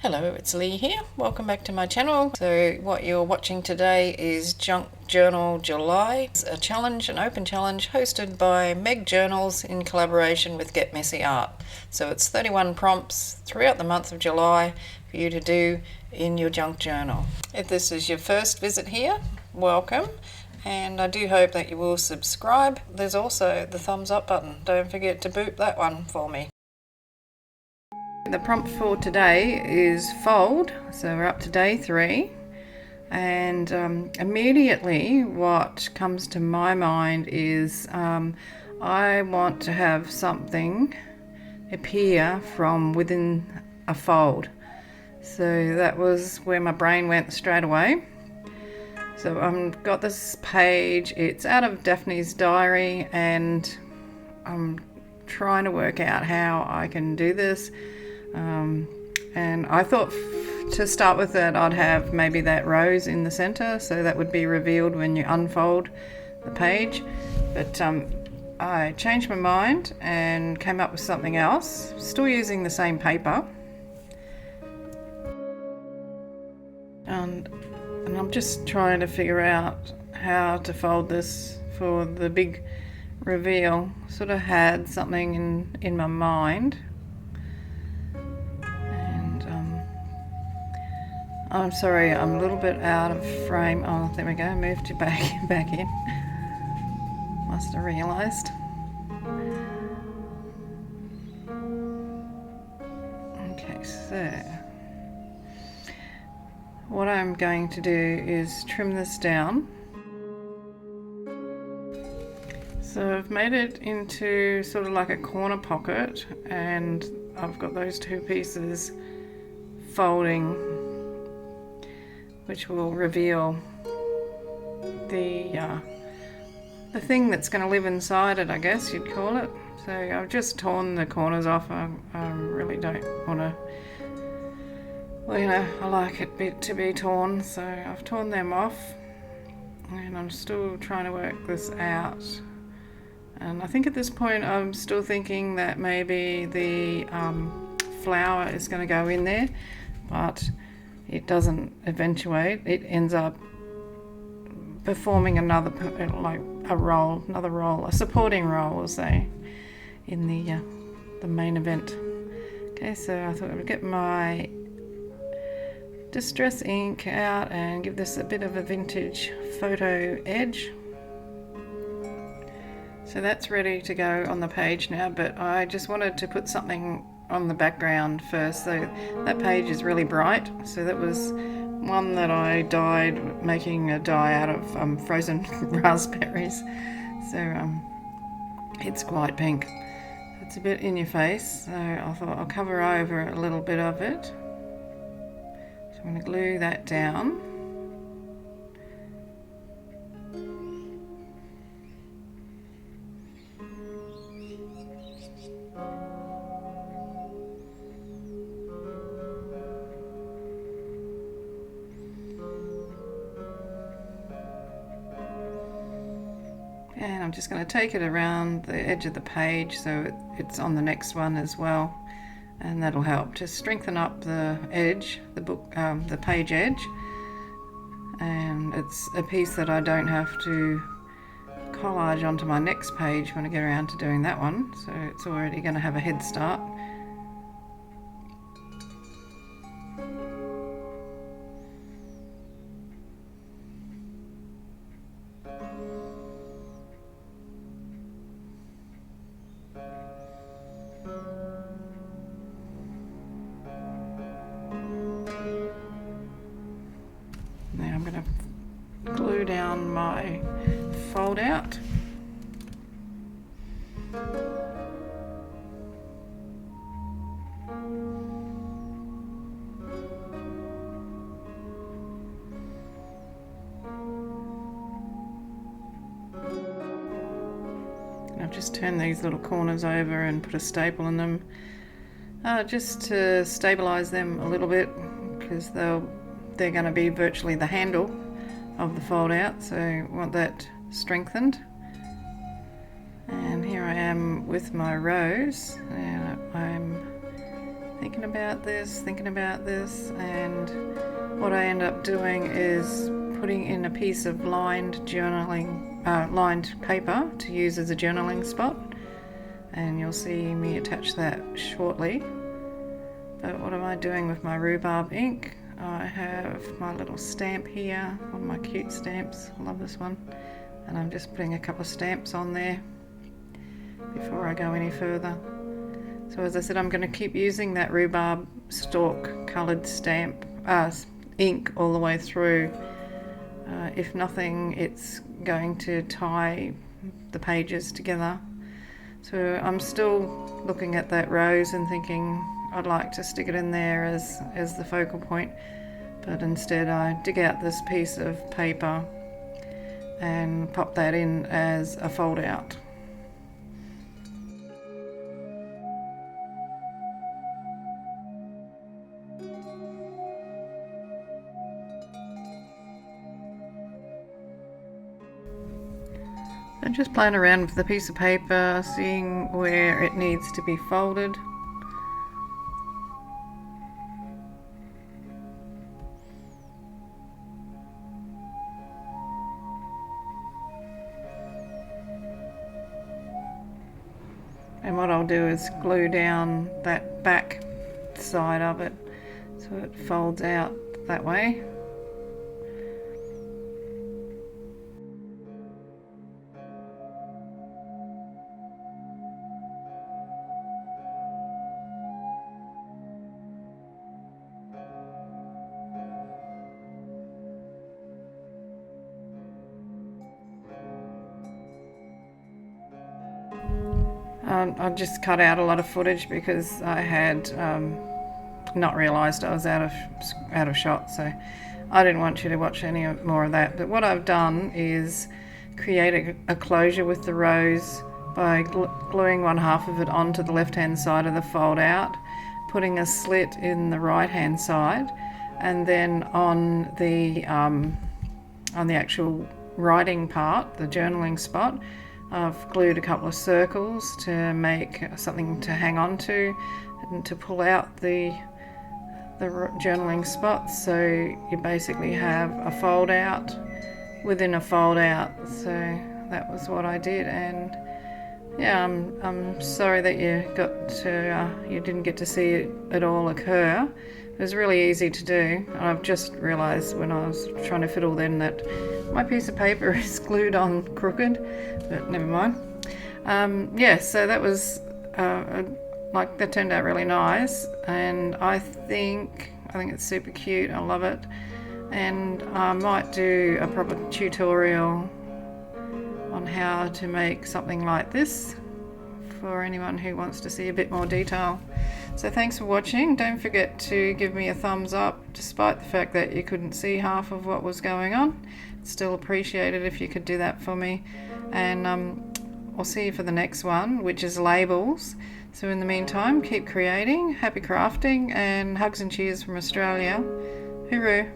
Hello, it's Lee here. Welcome back to my channel. So what you're watching today is Junk Journal July. It's a challenge, an open challenge hosted by Meg Journals in collaboration with Get Messy Art. So it's 31 prompts throughout the month of July for you to do in your junk journal. If this is your first visit here, welcome. And I do hope that you will subscribe. There's also the thumbs up button. Don't forget to boop that one for me. The prompt for today is fold, so we're up to day 3, and immediately what comes to my mind is I want to have something appear from within a fold. So that was where my brain went straight away. So I've got this page, it's out of Daphne's diary, and I'm trying to work out how I can do this. And I thought to start with that I'd have maybe that rose in the center, so that would be revealed when you unfold the page, but I changed my mind and came up with something else, still using the same paper, and I'm just trying to figure out how to fold this for the big reveal. Sort of had something in my mind. I'm sorry, I'm a little bit out of frame. Oh, there we go, moved you back in. Must have realised. Okay, so what I'm going to do is trim this down. So I've made it into sort of like a corner pocket, and I've got those two pieces folding, which will reveal the thing that's going to live inside it, I guess you'd call it. So I've just torn the corners off. I really don't want to, well, you know, I like it to be torn, so I've torn them off, and I'm still trying to work this out. And I think at this point I'm still thinking that maybe the flower is going to go in there, but it doesn't eventuate. It ends up performing another, like another role, a supporting role, we'll say, in the main event. Okay, so I thought I would get my distress ink out and give this a bit of a vintage photo edge. So that's ready to go on the page now, but I just wanted to put something on the background first. So that page is really bright, so that was one that I dyed, making a dye out of frozen raspberries, so it's quite pink. It's a bit in your face, so I thought I'll cover over a little bit of it. So I'm going to glue that down. And I'm just going to take it around the edge of the page so it's on the next one as well, and that'll help to strengthen up the edge, the page edge. And it's a piece that I don't have to collage onto my next page when I get around to doing that one, so it's already going to have a head start. Now I'm going to glue down my fold out. And I've just turned these little corners over and put a staple in them, just to stabilize them a little bit, because they're going to be virtually the handle of the fold out, so I want that strengthened. And here I am with my rose, and I'm thinking about this, and what I end up doing is putting in a piece of lined paper to use as a journaling spot, and you'll see me attach that shortly. But what am I doing with my rhubarb ink? I have my little stamp here, one of my cute stamps. I love this one. And I'm just putting a couple of stamps on there before I go any further. So as I said, I'm going to keep using that rhubarb stalk coloured stamp ink all the way through. If nothing, it's going to tie the pages together. So I'm still looking at that rose and thinking I'd like to stick it in there as the focal point, but instead I dig out this piece of paper and pop that in as a fold out. I'm just playing around with the piece of paper, seeing where it needs to be folded. And what I'll do is glue down that back side of it so it folds out that way. I just cut out a lot of footage because I had not realised I was out of shot, so I didn't want you to watch any more of that. But what I've done is create a closure with the rose by gluing one half of it onto the left hand side of the fold out, putting a slit in the right hand side, and then on the actual writing part, the journaling spot, I've glued a couple of circles to make something to hang on to and to pull out the journaling spots. So you basically have a fold out within a fold out. So that was what I did, and yeah, I'm sorry that you didn't get to see it all occur. It was really easy to do. I've just realised when I was trying to fiddle then that my piece of paper is glued on crooked, but never mind. Yeah, so that was that turned out really nice, and I think it's super cute. I love it, and I might do a proper tutorial on how to make something like this for anyone who wants to see a bit more detail. So thanks for watching. Don't forget to give me a thumbs up, despite the fact that you couldn't see half of what was going on. It's still appreciated if you could do that for me. And I'll see you for the next one, which is labels. So in the meantime, keep creating, happy crafting, and hugs and cheers from Australia. Hooroo!